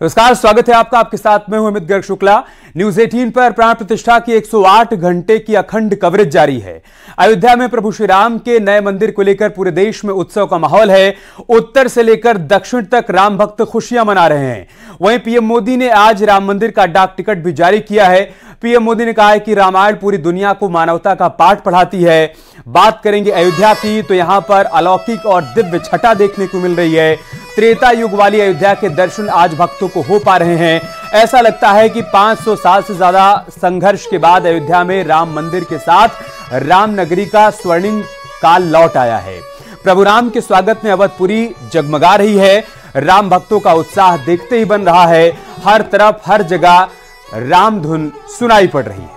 नमस्कार, स्वागत है आपका। आपके साथ मैं हूं अमित गर्ग शुक्ला। न्यूज 18 पर प्राण प्रतिष्ठा की 108 घंटे की अखंड कवरेज जारी है। अयोध्या में प्रभु श्री राम के नए मंदिर को लेकर पूरे देश में उत्सव का माहौल है। उत्तर से लेकर दक्षिण तक राम भक्त खुशियां मना रहे हैं। वहीं पीएम मोदी ने आज राम मंदिर का डाक टिकट भी जारी किया है। पीएम मोदी ने कहा है कि रामायण पूरी दुनिया को मानवता का पाठ पढ़ाती है। बात करेंगे अयोध्या की, तो यहां पर अलौकिक और दिव्य छटा देखने को मिल रही है। त्रेता युग वाली अयोध्या के दर्शन आज भक्तों को हो पा रहे हैं। ऐसा लगता है कि 500 साल से ज्यादा संघर्ष के बाद अयोध्या में राम मंदिर के साथ राम नगरी का स्वर्णिम काल लौट आया है। प्रभु राम के स्वागत में अवधपुरी जगमगा रही है। राम भक्तों का उत्साह देखते ही बन रहा है। हर तरफ हर जगह राम धुन सुनाई पड़ रही है।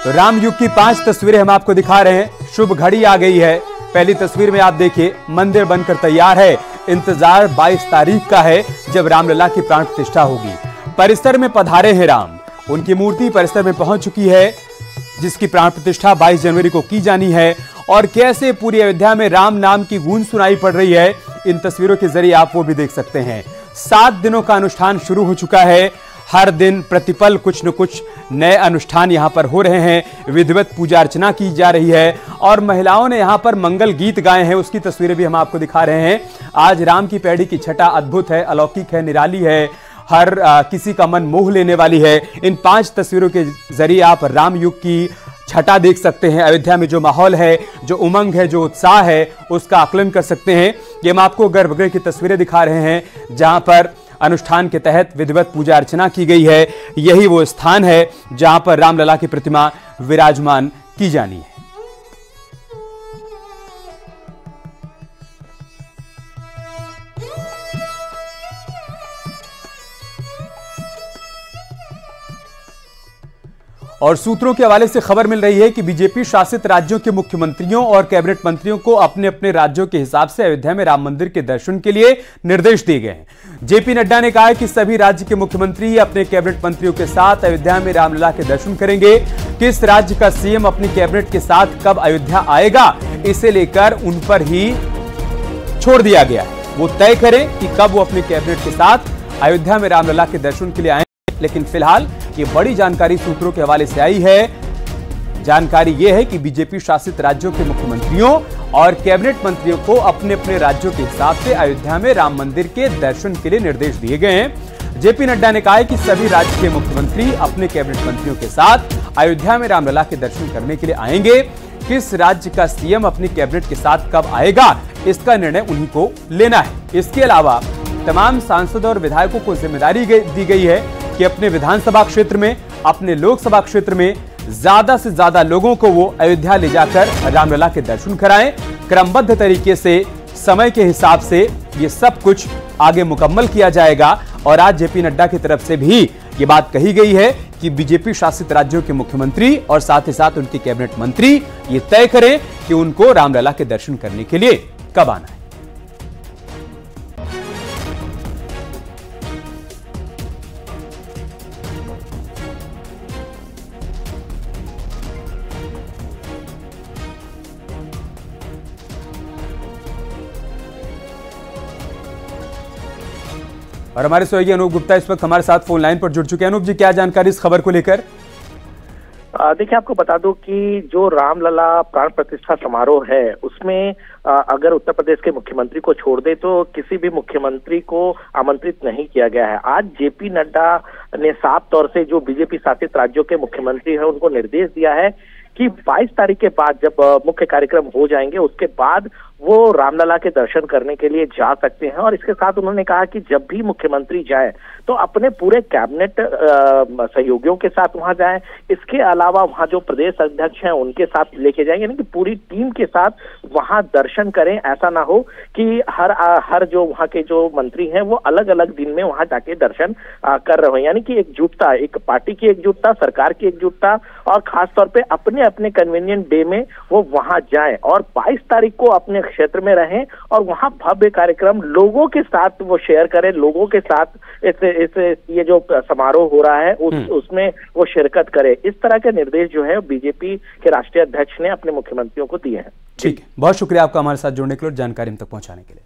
तो राम युग की 5 तस्वीरें हम आपको दिखा रहे हैं। शुभ घड़ी आ गई है। पहली तस्वीर में आप देखिए, मंदिर बनकर तैयार है। इंतजार 22 तारीख का है, जब रामलला की प्राण प्रतिष्ठा होगी। परिसर में पधारे हैं राम। उनकी मूर्ति परिसर में पहुंच चुकी है, जिसकी प्राण प्रतिष्ठा 22 जनवरी को की जानी है। और कैसे पूरी अयोध्या में राम नाम की गूंज सुनाई पड़ रही है, इन तस्वीरों के जरिए आप वो भी देख सकते हैं। 7 दिनों का अनुष्ठान शुरू हो चुका है। हर दिन प्रतिपल कुछ न कुछ नए अनुष्ठान यहां पर हो रहे हैं। विधिवत पूजा अर्चना की जा रही है और महिलाओं ने यहां पर मंगल गीत गाए हैं। उसकी तस्वीरें भी हम आपको दिखा रहे हैं। आज राम की पैड़ी की छटा अद्भुत है, अलौकिक है, निराली है, हर किसी का मन मोह लेने वाली है। इन 5 तस्वीरों के जरिए आप राम युग की छटा देख सकते हैं। अयोध्या में जो माहौल है, जो उमंग है, जो उत्साह है, उसका आकलन कर सकते हैं। ये हम आपको गर्भगृह की तस्वीरें दिखा रहे हैं, जहां पर अनुष्ठान के तहत विधिवत पूजा अर्चना की गई है। यही वो स्थान है जहां पर रामलला की प्रतिमा विराजमान की जानी है। और सूत्रों के हवाले से खबर मिल रही है कि बीजेपी शासित राज्यों के मुख्यमंत्रियों और कैबिनेट मंत्रियों को अपने अपने राज्यों के हिसाब से अयोध्या में राम मंदिर के दर्शन के लिए निर्देश दिए गए हैं। जेपी नड्डा ने कहा है कि सभी राज्य के मुख्यमंत्री अपने कैबिनेट मंत्रियों के साथ अयोध्या में रामलला के दर्शन करेंगे। किस राज्य का सीएम अपनी कैबिनेट के साथ कब अयोध्या आएगा, इसे लेकर उन पर ही छोड़ दिया गया है। वो तय करें कि कब वो अपने कैबिनेट के साथ अयोध्या में रामलला के दर्शन के लिए आए। लेकिन फिलहाल ये बड़ी जानकारी सूत्रों के हवाले से आई है। जानकारी यह है कि बीजेपी शासित राज्यों के मुख्यमंत्रियों और कैबिनेट मंत्रियों को अपने अपने राज्यों के हिसाब से अयोध्या में राम मंदिर के दर्शन के लिए निर्देश दिए गए हैं। जेपी नड्डा ने कहा है कि सभी राज्य के मुख्यमंत्री अपने कैबिनेट मंत्रियों के साथ अयोध्या में रामलला के दर्शन करने के लिए आएंगे। किस राज्य का सीएम अपनी कैबिनेट के साथ कब आएगा, इसका निर्णय उन्हीं को लेना है। इसके अलावा तमाम सांसद और विधायकों को जिम्मेदारी दी गई है कि अपने विधानसभा क्षेत्र में, अपने लोकसभा क्षेत्र में ज्यादा से ज्यादा लोगों को वो अयोध्या ले जाकर रामलला के दर्शन कराएं। क्रमबद्ध तरीके से, समय के हिसाब से ये सब कुछ आगे मुकम्मल किया जाएगा। और आज जेपी नड्डा की तरफ से भी ये बात कही गई है कि बीजेपी शासित राज्यों के मुख्यमंत्री और साथ ही साथ उनके कैबिनेट मंत्री ये तय करें कि उनको रामलला के दर्शन करने के लिए कब आना है। और हमारे सहयोगी अनूप गुप्ता इस वक्त हमारे साथ फोन लाइन पर जुड़ चुके हैं। अनूप जी, क्या जानकारी इस खबर को लेकर? देखिए, आपको बता दूं कि जो रामलला प्राण प्रतिष्ठा समारोह है, उसमें अगर उत्तर प्रदेश के मुख्यमंत्री को छोड़ दे तो किसी भी मुख्यमंत्री को आमंत्रित नहीं किया गया है। आज जेपी नड्डा ने साफ तौर से जो बीजेपी शासित राज्यों के मुख्यमंत्री हैं उनको निर्देश दिया है कि 22 तारीख के बाद जब मुख्य कार्यक्रम हो जाएंगे, उसके बाद वो रामलला के दर्शन करने के लिए जा सकते हैं। और इसके साथ उन्होंने कहा कि जब भी मुख्यमंत्री जाए तो अपने पूरे कैबिनेट सहयोगियों के साथ वहां जाएं। इसके अलावा वहां जो प्रदेश अध्यक्ष हैं उनके साथ लेके जाएंगे, यानी कि पूरी टीम के साथ वहां दर्शन करें। ऐसा ना हो कि हर जो वहां के जो मंत्री हैं वो अलग अलग दिन में वहां जाके दर्शन कर रहे हो। यानी कि एकजुटता, एक पार्टी की एकजुटता, सरकार की एकजुटता और खासतौर पे अपने अपने कन्वीनियंट डे में वो वहां जाएं और 22 तारीख को अपने क्षेत्र में रहें और वहां भव्य कार्यक्रम लोगों के साथ वो शेयर करें, लोगों के साथ इस ये जो समारोह हो रहा है उसमें वो शिरकत करें। इस तरह के निर्देश जो है बीजेपी के राष्ट्रीय अध्यक्ष ने अपने मुख्यमंत्रियों को दिए हैं। ठीक है, बहुत शुक्रिया आपका हमारे साथ जुड़ने के लिए और जानकारी हम तक पहुंचाने के लिए।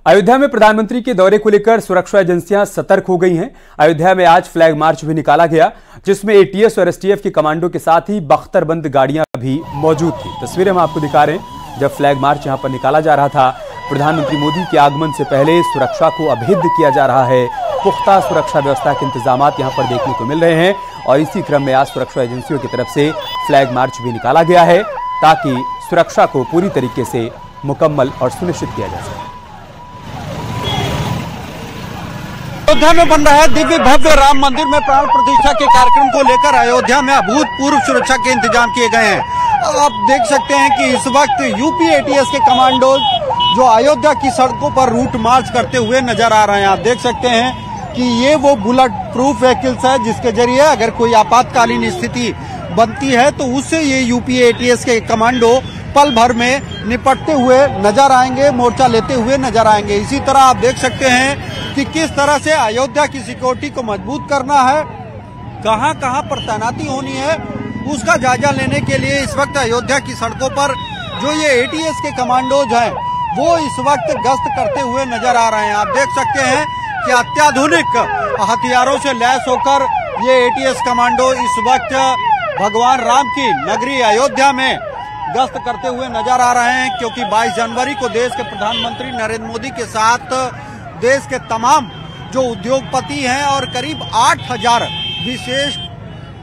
अयोध्या में प्रधानमंत्री के दौरे को लेकर सुरक्षा एजेंसियां सतर्क हो गई हैं। अयोध्या में आज फ्लैग मार्च भी निकाला गया, जिसमें एटीएस और एसटीएफ के कमांडो के साथ ही बख्तरबंद गाड़ियां भी मौजूद थी। तस्वीरें हम आपको दिखा रहे हैं जब फ्लैग मार्च यहां पर निकाला जा रहा था। प्रधानमंत्री मोदी के आगमन से पहले सुरक्षा को अभेद्य किया जा रहा है। पुख्ता सुरक्षा व्यवस्था के इंतजाम यहां पर देखने को मिल रहे हैं और इसी क्रम में आज सुरक्षा एजेंसियों की तरफ से फ्लैग मार्च भी निकाला गया है ताकि सुरक्षा को पूरी तरीके से मुकम्मल और सुनिश्चित किया जा सके। अयोध्या में बन रहा है दिव्य भव्य राम मंदिर में प्राण प्रतिष्ठा के कार्यक्रम को लेकर अयोध्या में अभूतपूर्व सुरक्षा के इंतजाम किए गए हैं। आप देख सकते हैं कि इस वक्त यूपी एटीएस के कमांडो जो अयोध्या की सड़कों पर रूट मार्च करते हुए नजर आ रहे हैं। आप देख सकते हैं कि ये वो बुलेट प्रूफ व्हीकल्स है जिसके जरिए अगर कोई आपातकालीन स्थिति बनती है तो उससे ये यूपी एटीएस के कमांडो पल भर में निपटते हुए नजर आएंगे, मोर्चा लेते हुए नजर आएंगे। इसी तरह आप देख सकते हैं कि किस तरह से अयोध्या की सिक्योरिटी को मजबूत करना है, कहां कहां पर तैनाती होनी है, उसका जायजा लेने के लिए इस वक्त अयोध्या की सड़कों पर जो ये एटीएस के कमांडोज हैं वो इस वक्त गश्त करते हुए नजर आ रहे हैं। आप देख सकते हैं कि अत्याधुनिक हथियारों से लैस होकर ये एटीएस कमांडो इस वक्त भगवान राम की नगरी अयोध्या में गश्त करते हुए नजर आ रहे हैं, क्योंकि 22 जनवरी को देश के प्रधानमंत्री नरेंद्र मोदी के साथ देश के तमाम जो उद्योगपति हैं और करीब 8000 विशेष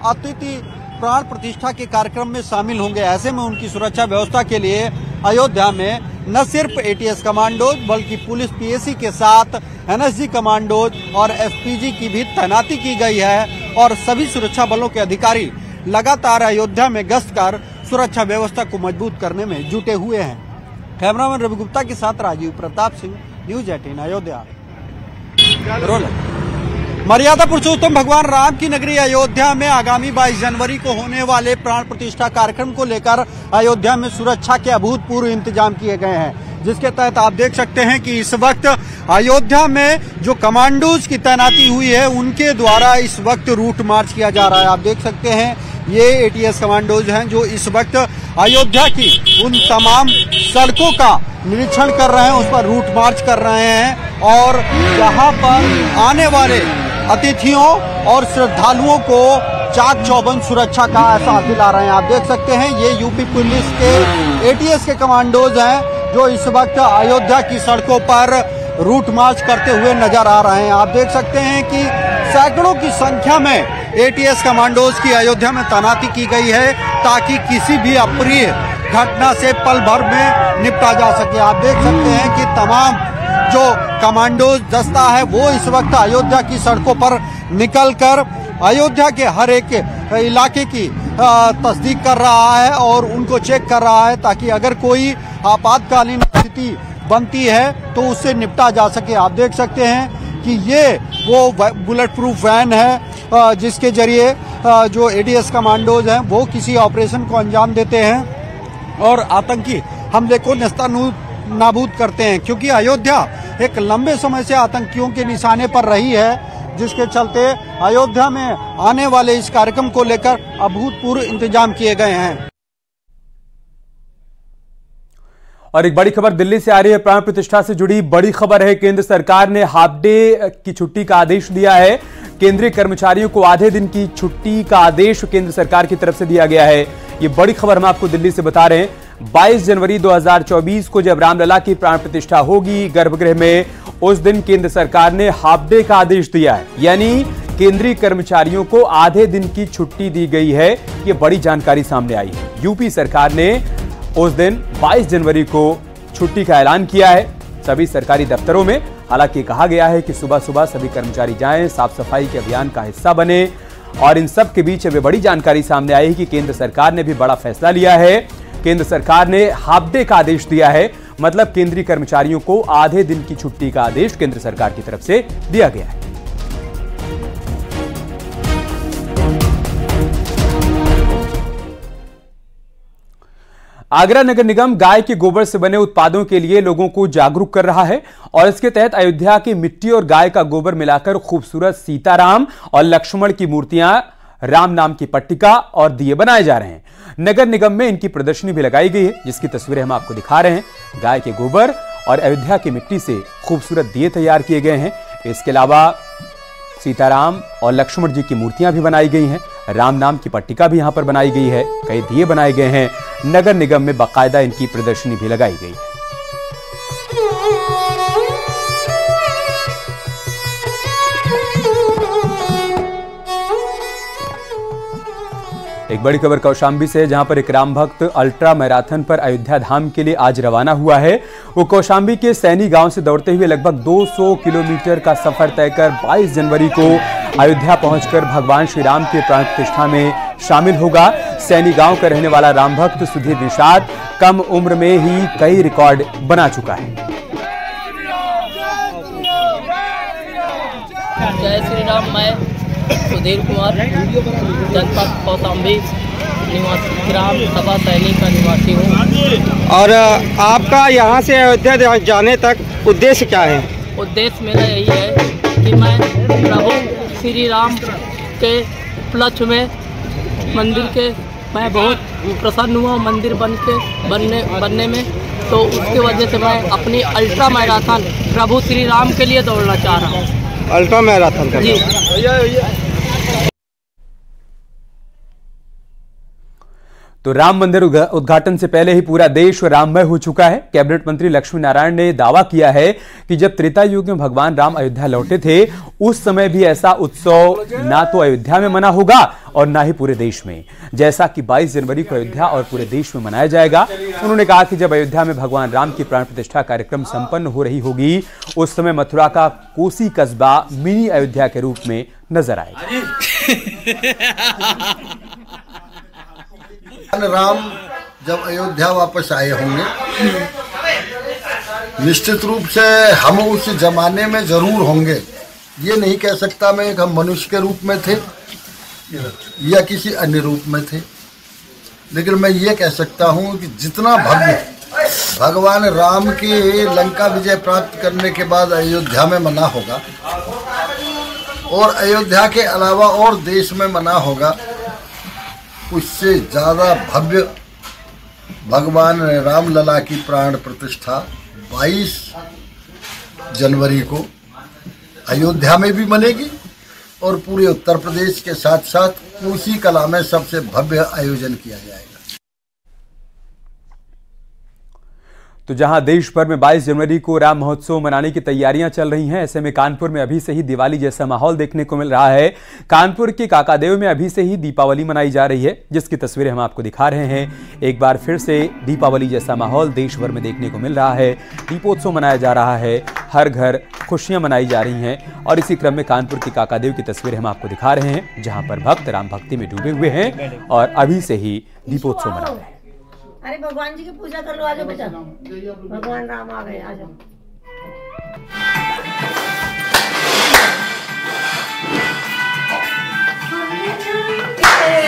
अतिथि प्राण प्रतिष्ठा के कार्यक्रम में शामिल होंगे। ऐसे में उनकी सुरक्षा व्यवस्था के लिए अयोध्या में न सिर्फ एटीएस कमांडोज बल्कि पुलिस पीएसी के साथ एनएसजी कमांडोज और एसपीजी की भी तैनाती की गई है और सभी सुरक्षा बलों के अधिकारी लगातार अयोध्या में गश्त कर सुरक्षा व्यवस्था को मजबूत करने में जुटे हुए हैं। कैमरामैन रवि गुप्ता के साथ राजीव प्रताप सिंह, न्यूज 18 अयोध्या। मर्यादा पुरुषोत्तम भगवान राम की नगरी अयोध्या में आगामी 22 जनवरी को होने वाले प्राण प्रतिष्ठा कार्यक्रम को लेकर अयोध्या में सुरक्षा के अभूतपूर्व इंतजाम किए गए हैं, जिसके तहत आप देख सकते हैं कि इस वक्त अयोध्या में जो कमांडोज की तैनाती हुई है उनके द्वारा इस वक्त रूट मार्च किया जा रहा है। आप देख सकते हैं ये एटीएस कमांडोज हैं जो इस वक्त अयोध्या की उन तमाम सड़कों का निरीक्षण कर रहे हैं, उस पर रूट मार्च कर रहे हैं और यहाँ पर आने वाले अतिथियों और श्रद्धालुओं को चाक चौबंद सुरक्षा का एहसास दिला रहे हैं। आप देख सकते हैं ये यूपी पुलिस के एटीएस के कमांडोज हैं जो इस वक्त अयोध्या की सड़कों पर रूट मार्च करते हुए नजर आ रहे हैं। आप देख सकते हैं कि सैकड़ों की संख्या में एटीएस कमांडोज की अयोध्या में तैनाती की गई है ताकि किसी भी अप्रिय घटना से पल भर में निपटा जा सके। आप देख सकते हैं कि तमाम जो कमांडोज दस्ता है वो इस वक्त अयोध्या की सड़कों पर निकलकर अयोध्या के हर एक इलाके की तस्दीक कर रहा है और उनको चेक कर रहा है ताकि अगर कोई आपातकालीन स्थिति बनती है तो उससे निपटा जा सके। आप देख सकते हैं कि ये वो बुलेट प्रूफ वैन है जिसके जरिए जो एटीएस कमांडोज हैं वो किसी ऑपरेशन को अंजाम देते हैं और आतंकी हमले को नेस्तनाबूद करते हैं, क्योंकि अयोध्या एक लंबे समय से आतंकियों के निशाने पर रही है, जिसके चलते अयोध्या में आने वाले इस कार्यक्रम को लेकर अभूतपूर्व इंतजाम किए गए हैं। और एक बड़ी खबर दिल्ली से आ रही है, प्राण प्रतिष्ठा से जुड़ी बड़ी खबर है। केंद्र सरकार ने हाफ डे की छुट्टी का आदेश दिया है। केंद्रीय कर्मचारियों को आधे दिन की छुट्टी का आदेश केंद्र सरकार की तरफ से दिया गया है। ये बड़ी खबर हम आपको दिल्ली से बता रहे हैं। 22 जनवरी 2024 को जब रामलला की प्राण प्रतिष्ठा होगी गर्भगृह में, उस दिन केंद्र सरकार ने हाफ डे का आदेश दिया है, यानी केंद्रीय कर्मचारियों को आधे दिन की छुट्टी दी गई है। ये बड़ी जानकारी सामने आई है। यूपी सरकार ने उस दिन 22 जनवरी को छुट्टी का ऐलान किया है सभी सरकारी दफ्तरों में। हालांकि कहा गया है कि सुबह सुबह सभी कर्मचारी जाएं, साफ सफाई के अभियान का हिस्सा बने। और इन सब के बीच अभी बड़ी जानकारी सामने आई है कि केंद्र सरकार ने भी बड़ा फैसला लिया है। केंद्र सरकार ने हाफ डे का आदेश दिया है। मतलब केंद्रीय कर्मचारियों को आधे दिन की छुट्टी का आदेश केंद्र सरकार की तरफ से दिया गया है। आगरा नगर निगम गाय के गोबर से बने उत्पादों के लिए लोगों को जागरूक कर रहा है और इसके तहत अयोध्या की मिट्टी और गाय का गोबर मिलाकर खूबसूरत सीताराम और लक्ष्मण की मूर्तियां, राम नाम की पट्टिका और दिए बनाए जा रहे हैं। नगर निगम में इनकी प्रदर्शनी भी लगाई गई है, जिसकी तस्वीरें हम आपको दिखा रहे हैं। गाय के गोबर और अयोध्या की मिट्टी से खूबसूरत दिए तैयार किए गए हैं। इसके अलावा सीताराम और लक्ष्मण जी की मूर्तियां भी बनाई गई हैं। राम नाम की पट्टिका भी यहां पर बनाई गई है। कई दिए बनाए गए हैं। नगर निगम में बाकायदा इनकी प्रदर्शनी भी लगाई गई है। एक बड़ी खबर कौशाम्बी से, जहां पर एक राम भक्त अल्ट्रा मैराथन पर अयोध्या धाम के लिए आज रवाना हुआ है। वो कौशाम्बी के सैनी गांव से दौड़ते हुए लगभग 200 किलोमीटर का सफर तय कर 22 जनवरी को अयोध्या पहुंचकर भगवान श्री राम के प्राण प्रतिष्ठा में शामिल होगा। सैनी गांव का रहने वाला राम भक्त सुधीर निषाद कम उम्र में ही कई रिकॉर्ड बना चुका है। जय श्री राम। मैं सुधीर कुमार, जनपद कौशाम्बी निवासी, ग्राम सभा सैनी का निवासी हूँ। और आपका यहाँ से अयोध्या जाने तक उद्देश्य क्या है? उद्देश्य मेरा यही है कि मैं प्रभु श्री राम के उपलक्ष्य में मंदिर के मैं बहुत प्रसन्न हुआ मंदिर बनने में, तो उसके वजह से मैं अपनी अल्ट्रा मैराथन प्रभु श्री राम के लिए दौड़ना चाह रहा हूँ। अल्ट्रा मैराथन का जी। तो राम मंदिर उद्घाटन से पहले ही पूरा देश राममय हो चुका है। कैबिनेट मंत्री लक्ष्मी नारायण ने दावा किया है कि जब त्रेता युग में भगवान राम अयोध्या लौटे थे, उस समय भी ऐसा उत्सव ना तो अयोध्या में मना होगा और ना ही पूरे देश में, जैसा कि 22 जनवरी को अयोध्या और पूरे देश में मनाया जाएगा। उन्होंने कहा कि जब अयोध्या में भगवान राम की प्राण प्रतिष्ठा कार्यक्रम संपन्न हो रही होगी, उस समय मथुरा का कोसी कस्बा मिनी अयोध्या के रूप में नजर आएगा। राम जब अयोध्या वापस आए होंगे, निश्चित रूप से हम उस जमाने में जरूर होंगे। ये नहीं कह सकता मैं कि हम मनुष्य के रूप में थे या किसी अन्य रूप में थे, लेकिन मैं ये कह सकता हूँ कि जितना भव्य भगवान राम के लंका विजय प्राप्त करने के बाद अयोध्या में मना होगा और अयोध्या के अलावा और देश में मना होगा, उससे ज़्यादा भव्य भगवान राम लला की प्राण प्रतिष्ठा 22 जनवरी को अयोध्या में भी मनेगी और पूरे उत्तर प्रदेश के साथ साथ कोसी कला में सबसे भव्य आयोजन किया जाएगा। तो जहां देश भर में 22 जनवरी को राम महोत्सव मनाने की तैयारियां चल रही हैं, ऐसे में कानपुर में अभी से ही दिवाली जैसा माहौल देखने को मिल रहा है। कानपुर के काकादेव में अभी से ही दीपावली मनाई जा रही है, जिसकी तस्वीरें हम आपको दिखा रहे हैं। एक बार फिर से दीपावली जैसा माहौल देश भर में देखने को मिल रहा है। दीपोत्सव मनाया जा रहा है, हर घर खुशियां मनाई जा रही हैं और इसी क्रम में कानपुर के काकादेव की तस्वीरें हम आपको दिखा रहे हैं, जहां पर भक्त राम भक्ति में डूबे हुए हैं और अभी से ही दीपोत्सव मना रहे हैं। अरे भगवान जी की पूजा कर लो, आजो बेटा, भगवान राम आ गए, आजो।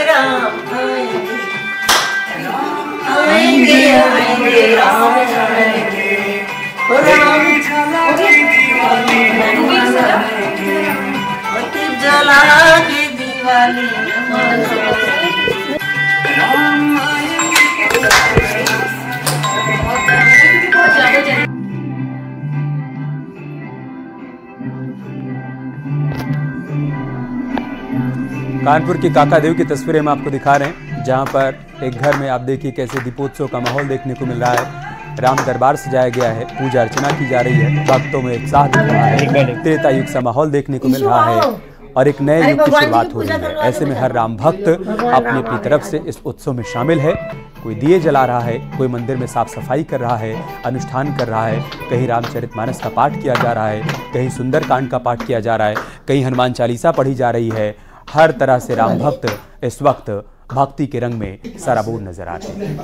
राम आएंगे, आएंगे राम आएंगे, जला के दिवाली कानपुर की काकादेव की तस्वीरें हम आपको दिखा रहे हैं, जहां पर एक घर में आप देखिए कैसे दीपोत्सव का माहौल देखने को मिल रहा है। राम दरबार सजाया गया है, पूजा अर्चना की जा रही है, भक्तों में उत्साह दिख रहा है, त्रेता युग सा माहौल देखने को मिल रहा है और एक नए युग की शुरुआत हो रही है। ऐसे में हर राम भक्त अपनी अपनी तरफ से इस उत्सव में शामिल है। कोई दिए जला रहा है, कोई मंदिर में साफ सफाई कर रहा है, अनुष्ठान कर रहा है, कहीं रामचरितमानस का पाठ किया जा रहा है, कहीं सुंदरकांड का पाठ किया जा रहा है, कहीं हनुमान चालीसा पढ़ी जा रही है। हर तरह से राम भक्त इस वक्त भक्ति के रंग में सराबोर नजर आ रहे हैं।